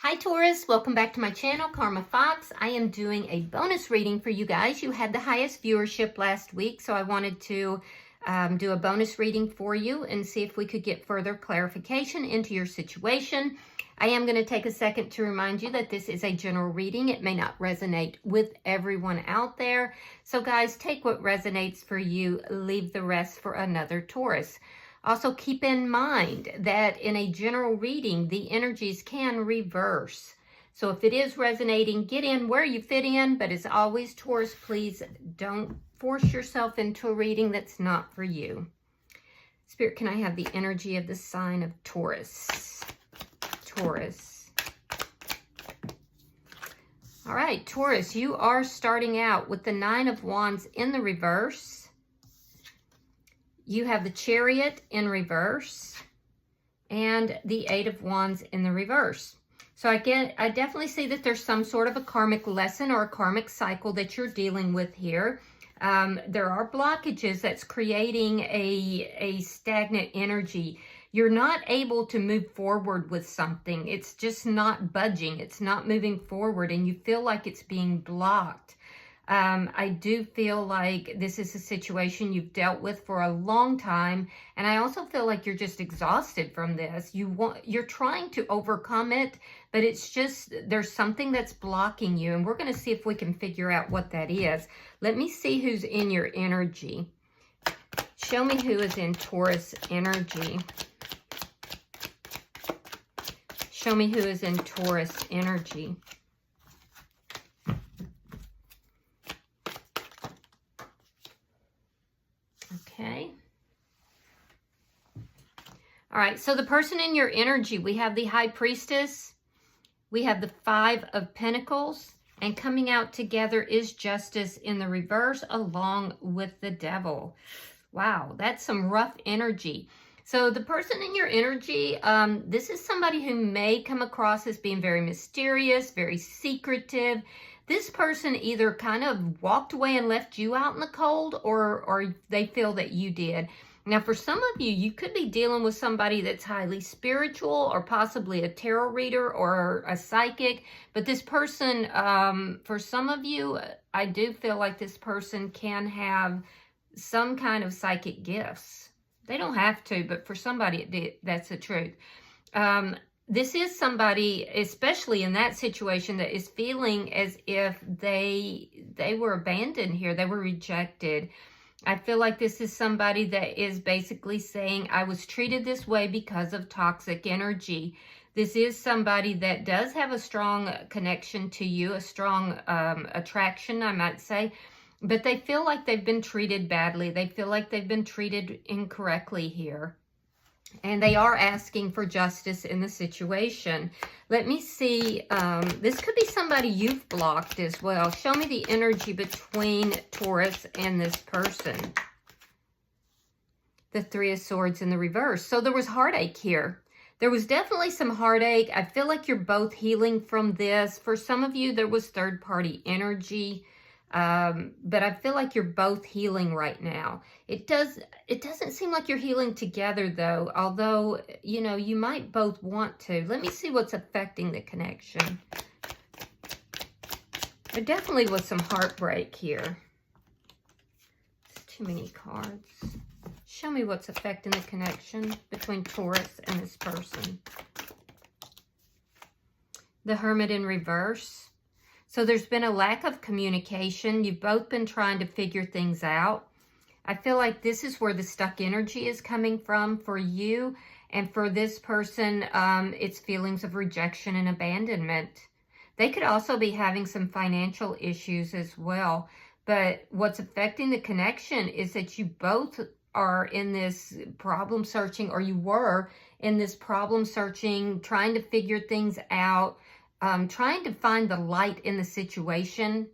Hi Taurus, welcome back to my channel, Karma Fox. I am doing a bonus reading for you guys. You had the highest viewership last week, so I wanted to do a bonus reading for you and see if we could get further clarification into your situation. I am going to take a second to remind you that this is a general reading. It may not resonate with everyone out there. So guys, take what resonates for you, leave the rest for another Taurus. Also, keep in mind that in a general reading, the energies can reverse. So if it is resonating, get in where you fit in. But as always, Taurus, please don't force yourself into a reading that's not for you. Spirit, can I have the energy of the sign of Taurus? Taurus. All right, Taurus, you are starting out with the Nine of Wands in the reverse. You have the Chariot in reverse and the Eight of Wands in the reverse. So I definitely see that there's some sort of a karmic lesson or a karmic cycle that you're dealing with here. There are blockages that's creating a stagnant energy. You're not able to move forward with something. It's just not budging. It's not moving forward, and you feel like it's being blocked. I do feel like this is a situation you've dealt with for a long time, and I also feel like you're just exhausted from this. You're trying to overcome it, but it's just there's something that's blocking you, and we're going to see if we can figure out what that is. Let me see who's in your energy. Show me who is in Taurus energy. Show me who is in Taurus energy. Okay. All right, so the person in your energy, we have the High Priestess, we have the Five of Pentacles, and coming out together is Justice in the reverse along with the Devil. Wow, that's some rough energy. So the person in your energy, this is somebody who may come across as being very mysterious, very secretive. This person either kind of walked away and left you out in the cold, or they feel that you did. Now, for some of you, you could be dealing with somebody that's highly spiritual or possibly a tarot reader or a psychic. But this person, for some of you, I do feel like this person can have some kind of psychic gifts. They don't have to, but for somebody, that's the truth. This is somebody, especially in that situation, that is feeling as if they were abandoned here. They were rejected. I feel like this is somebody that is basically saying, I was treated this way because of toxic energy. This is somebody that does have a strong connection to you, a strong attraction, I might say. But they feel like they've been treated badly. They feel like they've been treated incorrectly here. And they are asking for justice in the situation. Let me see. This could be somebody you've blocked as well. Show me the energy between Taurus and this person. The Three of Swords in the reverse. So there was heartache here. There was definitely some heartache. I feel like you're both healing from this. For some of you, there was third-party energy. But I feel like you're both healing right now. It doesn't seem like you're healing together though, although, you know, you might both want to. Let me see what's affecting the connection. There definitely was some heartbreak here. It's too many cards. Show me what's affecting the connection between Taurus and this person. The Hermit in reverse. So there's been a lack of communication. You've both been trying to figure things out. I feel like this is where the stuck energy is coming from for you. And for this person, it's feelings of rejection and abandonment. They could also be having some financial issues as well. But what's affecting the connection is that you both are in this problem searching, or you were in this problem searching, trying to figure things out. Trying to find the light in the situation.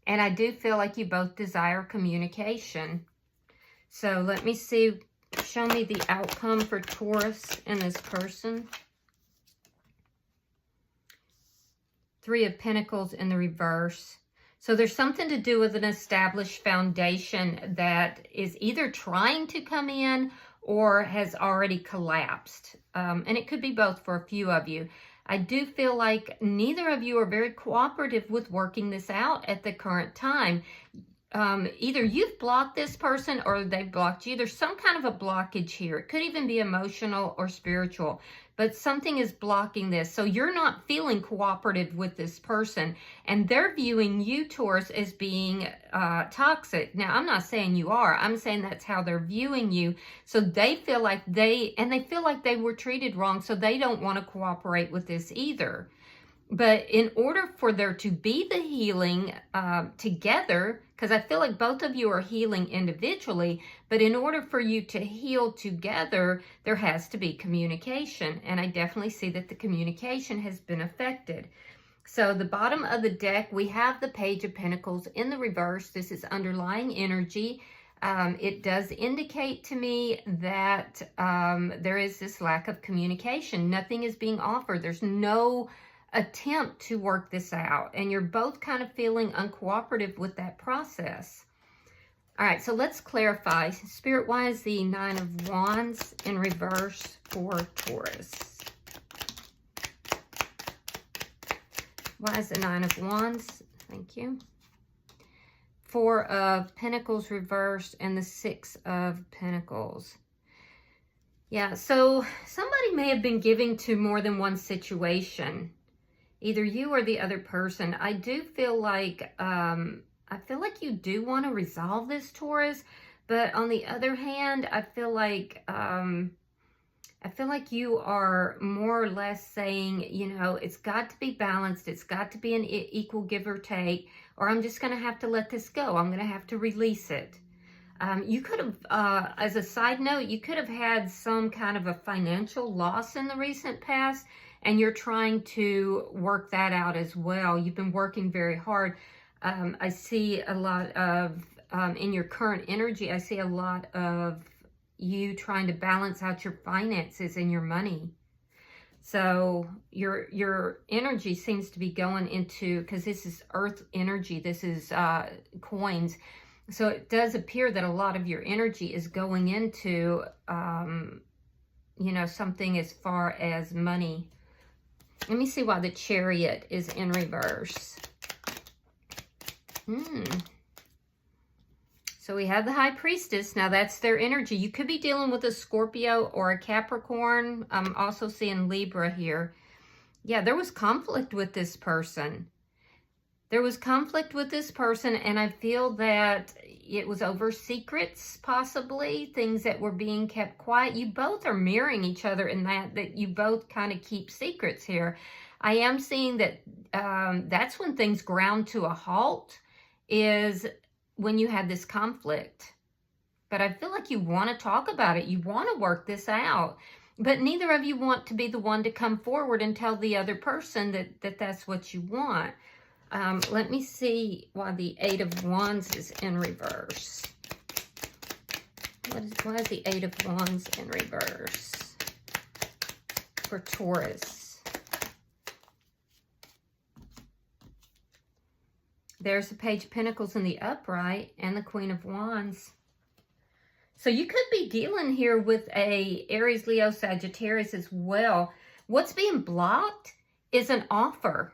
And I do feel like you both desire communication. So let me see. Show me the outcome for Taurus and this person. Three of Pentacles in the reverse. So there's something to do with an established foundation that is either trying to come in or has already collapsed. And it could be both for a few of you. I do feel like neither of you are very cooperative with working this out at the current time. Either you've blocked this person or they've blocked you. There's some kind of a blockage here. It could even be emotional or spiritual, but something is blocking this. So you're not feeling cooperative with this person, and they're viewing you, Taurus, as being toxic. Now, I'm not saying you are. I'm saying that's how they're viewing you. So they feel like they feel like they were treated wrong, so they don't want to cooperate with this either. But in order for there to be the healing together, because I feel like both of you are healing individually, but in order for you to heal together, there has to be communication. And I definitely see that the communication has been affected. So the bottom of the deck, we have the Page of Pentacles in the reverse. This is underlying energy. It does indicate to me that there is this lack of communication. Nothing is being offered. There's no attempt to work this out, and you're both kind of feeling uncooperative with that process. All right, so let's clarify. Spirit, why is the Nine of Wands in reverse for Taurus? Why is the Nine of Wands? Thank you. Four of Pentacles reversed and the Six of Pentacles. Yeah, so somebody may have been giving to more than one situation. Either you or the other person. I do feel like, you do want to resolve this, Taurus, but on the other hand, I feel like you are more or less saying, you know, it's got to be balanced. It's got to be an equal give or take, or I'm just going to have to let this go. I'm going to have to release it. You could have, as a side note, you could have had some kind of a financial loss in the recent past, and you're trying to work that out as well. You've been working very hard. I see a lot of, in your current energy, I see a lot of you trying to balance out your finances and your money. So your energy seems to be going into, because this is earth energy, this is coins. So it does appear that a lot of your energy is going into, you know, something as far as money. Let me see why the Chariot is in reverse. So we have the High Priestess. Now that's their energy. You could be dealing with a Scorpio or a Capricorn. I'm also seeing Libra here. Yeah, there was conflict with this person. There was conflict with this person, and I feel that it was over secrets, possibly, things that were being kept quiet. You both are mirroring each other in that you both kind of keep secrets here. I am seeing that that's when things ground to a halt, is when you had this conflict. But I feel like you want to talk about it. You want to work this out. But neither of you want to be the one to come forward and tell the other person that that's what you want. Let me see why the Eight of Wands is in reverse. Why is the Eight of Wands in reverse for Taurus? There's the Page of Pentacles in the upright and the Queen of Wands. So you could be dealing here with a Aries, Leo, Sagittarius as well. What's being blocked is an offer.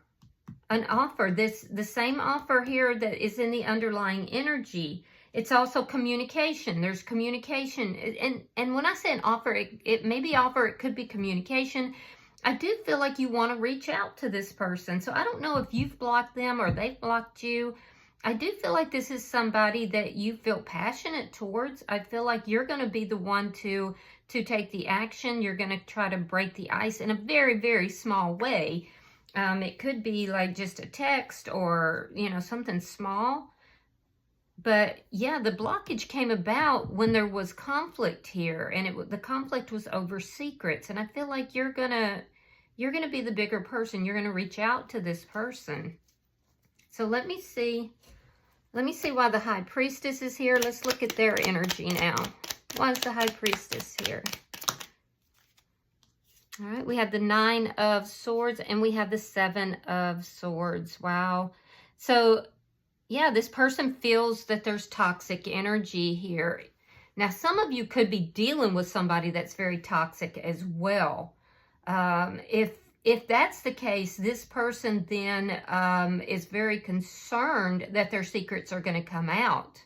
An offer, the same offer here that is in the underlying energy. It's also communication. There's communication. And when I say an offer, it may be offer, it could be communication. I do feel like you want to reach out to this person. So I don't know if you've blocked them or they've blocked you. I do feel like this is somebody that you feel passionate towards. I feel like you're going to be the one to take the action. You're going to try to break the ice in a very, very small way. It could be like just a text or, you know, something small. But yeah, the blockage came about when there was conflict here, and the conflict was over secrets. And I feel like you're gonna be the bigger person. You're gonna reach out to this person. So let me see why the High Priestess is here. Let's look at their energy now. Why is the High Priestess here? All right, we have the Nine of Swords and we have the Seven of Swords. Wow. So, yeah, this person feels that there's toxic energy here. Now, some of you could be dealing with somebody that's very toxic as well. If if that's the case, this person then is very concerned that their secrets are going to come out.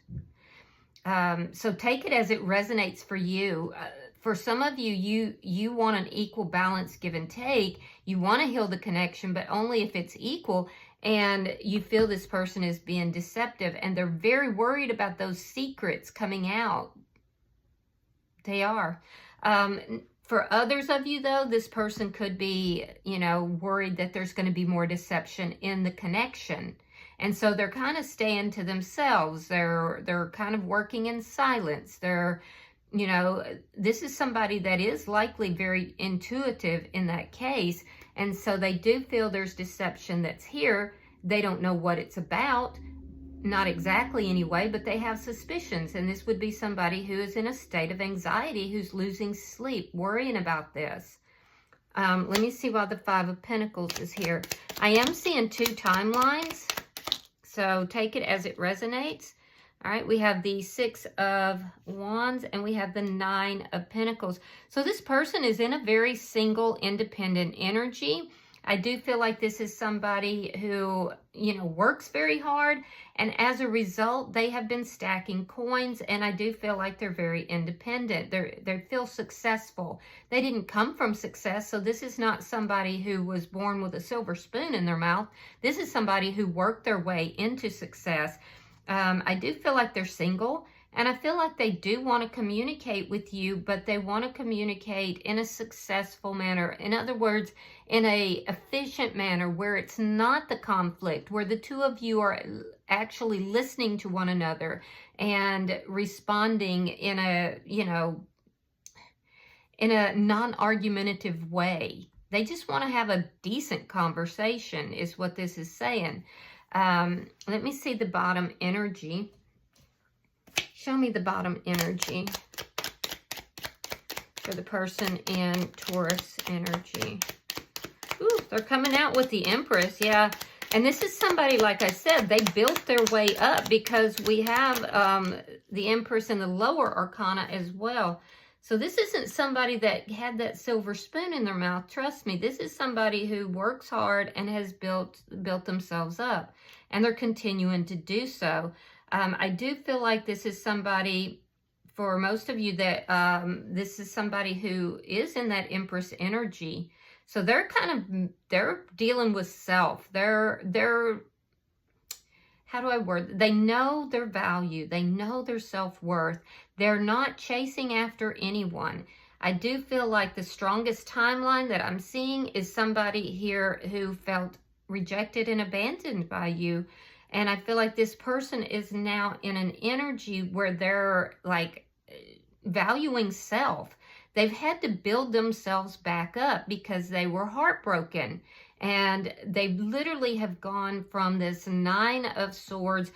So take it as it resonates for you. For some of you, you want an equal balance, give and take. You want to heal the connection, but only if it's equal. And you feel this person is being deceptive, and they're very worried about those secrets coming out. They are. For others of you, though, this person could be, you know, worried that there's going to be more deception in the connection. And so they're kind of staying to themselves. They're kind of working in silence. They're, you know, this is somebody that is likely very intuitive in that case. And so they do feel there's deception that's here. They don't know what it's about. Not exactly anyway, but they have suspicions. And this would be somebody who is in a state of anxiety, who's losing sleep, worrying about this. Let me see why the Five of Pentacles is here. I am seeing two timelines. So take it as it resonates. All right, we have the Six of Wands and we have the Nine of Pentacles. So this person is in a very single, independent energy. I do feel like this is somebody who, you know, works very hard. And as a result, they have been stacking coins. And I do feel like they're very independent. They feel successful. They didn't come from success. So this is not somebody who was born with a silver spoon in their mouth. This is somebody who worked their way into success. I do feel like they're single. And I feel like they do want to communicate with you, but they want to communicate in a successful manner. In other words, in a efficient manner where it's not the conflict, where the two of you are actually listening to one another and responding in a, you know, in a non-argumentative way. They just want to have a decent conversation is what this is saying. Let me see the bottom energy. Show me the bottom energy for the person in Taurus energy. Ooh, they're coming out with the Empress, yeah. And this is somebody, like I said, they built their way up because we have the Empress in the lower arcana as well. So this isn't somebody that had that silver spoon in their mouth. Trust me, this is somebody who works hard and has built themselves up. And they're continuing to do so. I do feel like this is somebody, for most of you, that this is somebody who is in that Empress energy. So they're they're dealing with self. They're how do I word it? They know their value. They know their self-worth. They're not chasing after anyone. I do feel like the strongest timeline that I'm seeing is somebody here who felt rejected and abandoned by you. And I feel like this person is now in an energy where they're like valuing self. They've had to build themselves back up because they were heartbroken. And they literally have gone from this Nine of Swords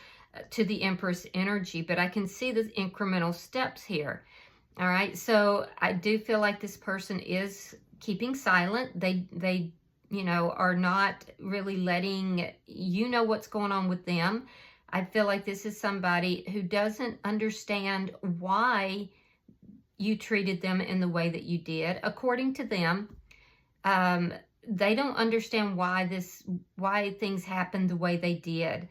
to the Empress energy. But I can see the incremental steps here. All right. So I do feel like this person is keeping silent. They you know, are not really letting you know what's going on with them. I feel like this is somebody who doesn't understand why you treated them in the way that you did. According to them, they don't understand why things happened the way they did.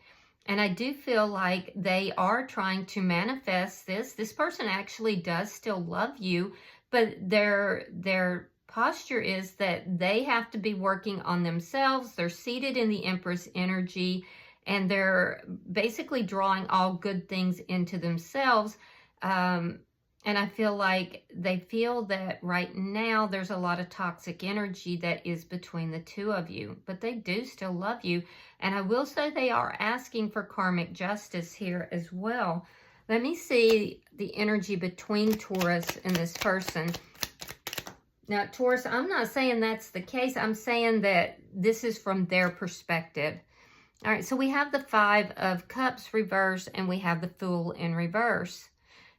And I do feel like they are trying to manifest this. This person actually does still love you, but their posture is that they have to be working on themselves. They're seated in the Empress energy, and they're basically drawing all good things into themselves. And I feel like they feel that right now there's a lot of toxic energy that is between the two of you, but they do still love you. And I will say they are asking for karmic justice here as well. Let me see the energy between Taurus and this person. Now, Taurus, I'm not saying that's the case. I'm saying that this is from their perspective. All right, so we have the Five of Cups reversed and we have the Fool in reverse.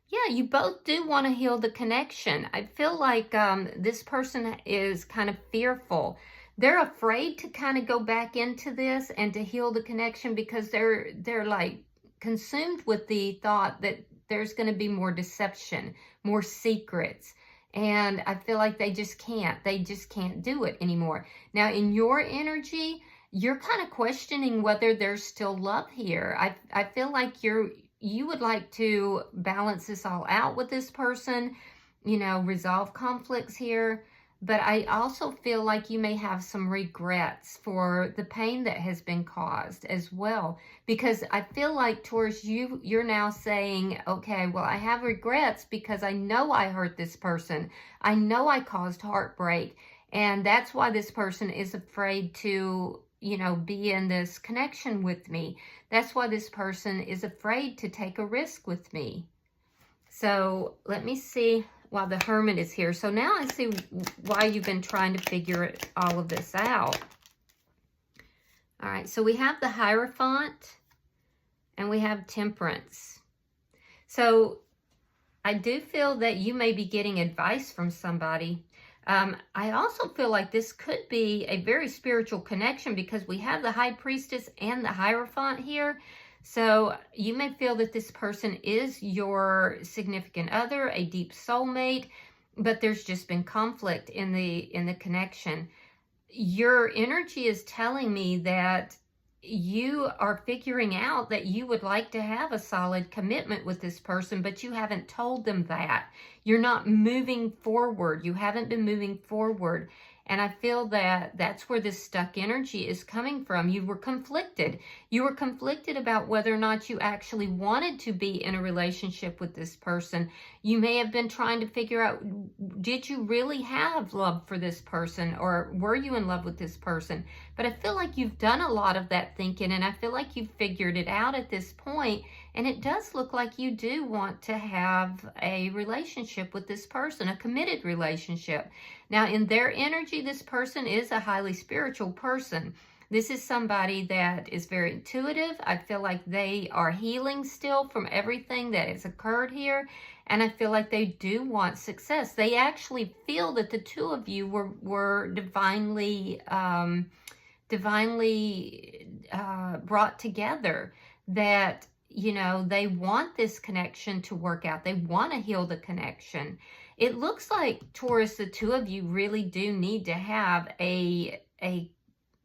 Yeah, you both do want to heal the connection. I feel like this person is kind of fearful. They're afraid to kind of go back into this and to heal the connection because they're like consumed with the thought that there's going to be more deception, more secrets. And I feel like they just can't do it anymore. Now, in your energy, you're kind of questioning whether there's still love here. I feel like you would like to balance this all out with this person, you know, resolve conflicts here. But I also feel like you may have some regrets for the pain that has been caused as well. Because I feel like, Taurus, you're now saying, okay, well, I have regrets because I know I hurt this person. I know I caused heartbreak. And that's why this person is afraid to, you know, be in this connection with me. That's why this person is afraid to take a risk with me. So let me see. While the Hermit is here. So now I see why you've been trying to figure all of this out. All right, so we have the Hierophant and we have Temperance. So I do feel that you may be getting advice from somebody. I also feel like this could be a very spiritual connection because we have the High Priestess and the Hierophant here. So you may feel that this person is your significant other, a deep soulmate, but there's just been conflict in the connection. Your energy is telling me that you are figuring out that you would like to have a solid commitment with this person, but you haven't told them that. You're not moving forward. You haven't been moving forward. And I feel that that's where this stuck energy is coming from. You were conflicted. You were conflicted about whether or not you actually wanted to be in a relationship with this person. You may have been trying to figure out, did you really have love for this person, or were you in love with this person? But I feel like you've done a lot of that thinking, and I feel like you've figured it out at this point. And it does look like you do want to have a relationship with this person, a committed relationship. Now, in their energy, this person is a highly spiritual person. This is somebody that is very intuitive. I feel like they are healing still from everything that has occurred here. And I feel like they do want success. They actually feel that the two of you were divinely brought together. That, you know, they want this connection to work out. They want to heal the connection. It looks like, Taurus, the two of you really do need to have a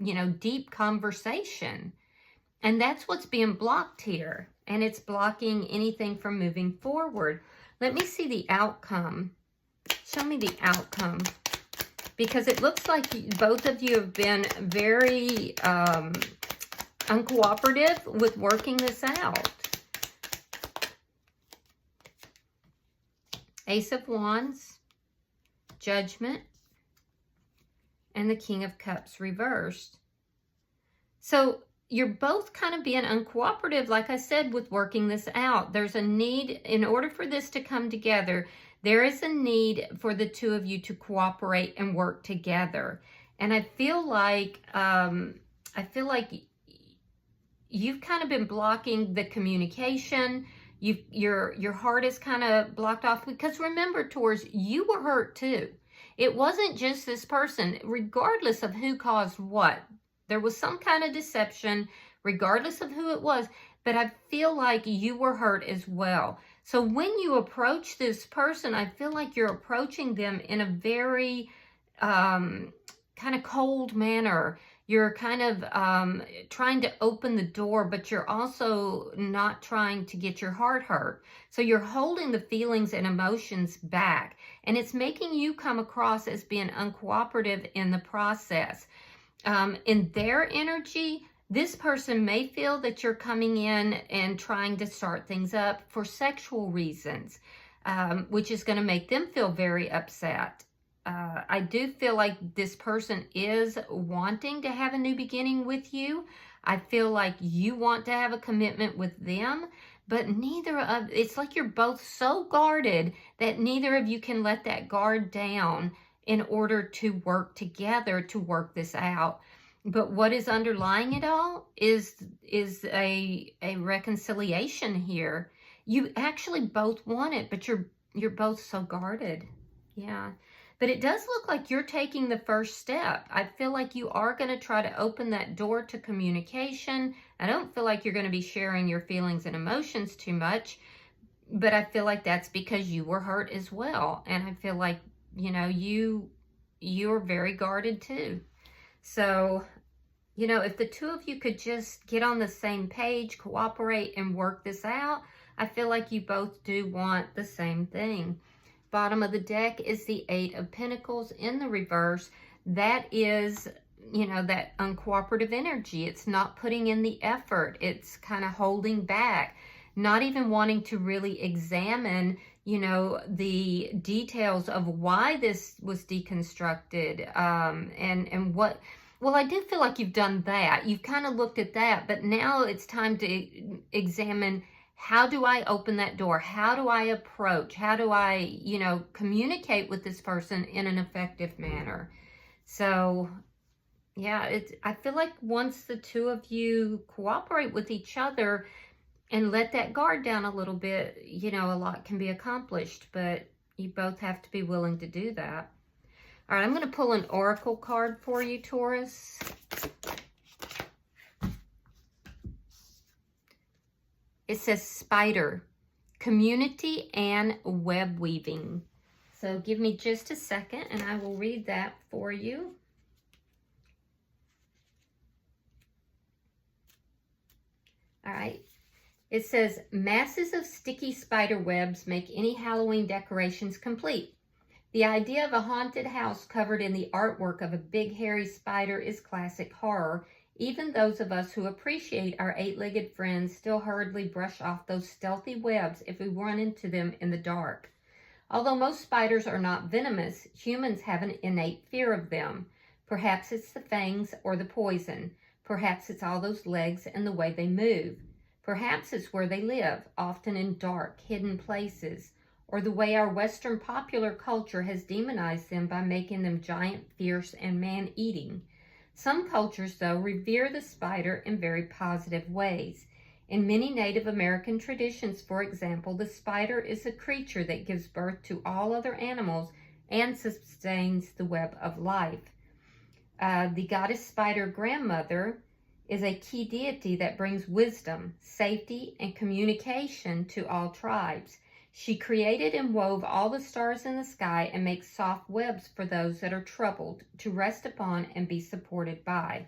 you know, deep conversation. And that's what's being blocked here. And it's blocking anything from moving forward. Let me see the outcome. Show me the outcome. Because it looks like both of you have been very uncooperative with working this out. Ace of Wands, Judgment, and the King of Cups reversed. So you're both kind of being uncooperative, like I said, with working this out. There's a need, in order for this to come together, there is a need for the two of you to cooperate and work together. And I feel like you've kind of been blocking the communication. Your heart is kind of blocked off, because remember, Taurus, you were hurt too. It wasn't just this person, regardless of who caused what. There was some kind of deception, regardless of who it was, but I feel like you were hurt as well. So when you approach this person, I feel like you're approaching them in a very kind of cold manner. You're kind of trying to open the door, but you're also not trying to get your heart hurt. So you're holding the feelings and emotions back, and it's making you come across as being uncooperative in the process. In their energy, this person may feel that you're coming in and trying to start things up for sexual reasons, which is going to make them feel very upset. I do feel like this person is wanting to have a new beginning with you. I feel like you want to have a commitment with them, but it's like you're both so guarded that neither of you can let that guard down in order to work together to work this out. But what is underlying it all is a reconciliation here. You actually both want it, but you're both so guarded. Yeah. But it does look like you're taking the first step. I feel like you are going to try to open that door to communication. I don't feel like you're going to be sharing your feelings and emotions too much, but I feel like that's because you were hurt as well. And I feel like you know, you're very guarded too. So, you know, if the two of you could just get on the same page, cooperate, and work this out, I feel like you both do want the same thing. Bottom of the deck is the Eight of Pentacles in the reverse. That is, you know, that uncooperative energy. It's not putting in the effort. It's kind of holding back, not even wanting to really examine, you know, the details of why this was deconstructed, and what. Well, I do feel like you've done that. You've kind of looked at that, but now it's time to examine, how do I open that door? How do I approach? How do I, you know, communicate with this person in an effective manner? So, yeah, I feel like once the two of you cooperate with each other and let that guard down a little bit, you know, a lot can be accomplished, but you both have to be willing to do that. All right, I'm going to pull an oracle card for you, Taurus. It says spider, community, and web weaving. So give me just a second and I will read that for you. All right. It says, masses of sticky spider webs make any Halloween decorations complete. The idea of a haunted house covered in the artwork of a big hairy spider is classic horror. Even those of us who appreciate our eight-legged friends still hurriedly brush off those stealthy webs if we run into them in the dark. Although most spiders are not venomous, humans have an innate fear of them. Perhaps it's the fangs or the poison. Perhaps it's all those legs and the way they move. Perhaps it's where they live, often in dark, hidden places, or the way our Western popular culture has demonized them by making them giant, fierce, and man-eating. Some cultures, though, revere the spider in very positive ways. In many Native American traditions, for example, the spider is a creature that gives birth to all other animals and sustains the web of life. The goddess spider grandmother is a key deity that brings wisdom, safety, and communication to all tribes. She created and wove all the stars in the sky and makes soft webs for those that are troubled to rest upon and be supported by.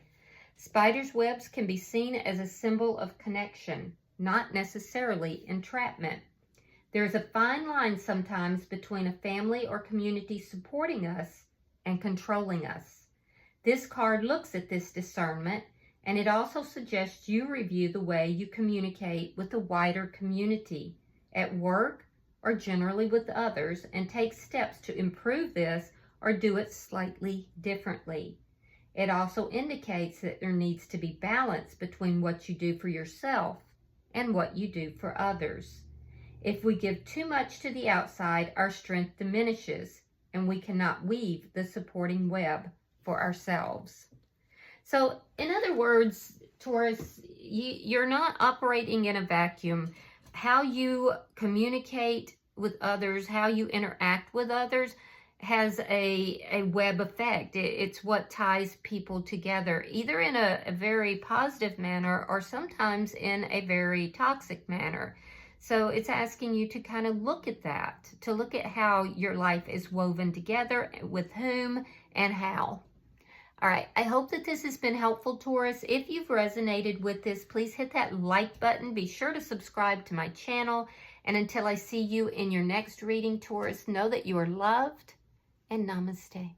Spiders' webs can be seen as a symbol of connection, not necessarily entrapment. There is a fine line sometimes between a family or community supporting us and controlling us. This card looks at this discernment, and it also suggests you review the way you communicate with the wider community, at work, or generally with others, and take steps to improve this or do it slightly differently. It also indicates that there needs to be balance between what you do for yourself and what you do for others. If we give too much to the outside, our strength diminishes and we cannot weave the supporting web for ourselves. So, in other words, Taurus, you're not operating in a vacuum. How you communicate with others, how you interact with others has a web effect. It's what ties people together, either in a very positive manner or sometimes in a very toxic manner. So it's asking you to kind of look at that, to look at how your life is woven together, with whom and how. All right, I hope that this has been helpful, Taurus. If you've resonated with this, please hit that like button. Be sure to subscribe to my channel. And until I see you in your next reading, Taurus, know that you are loved, and namaste.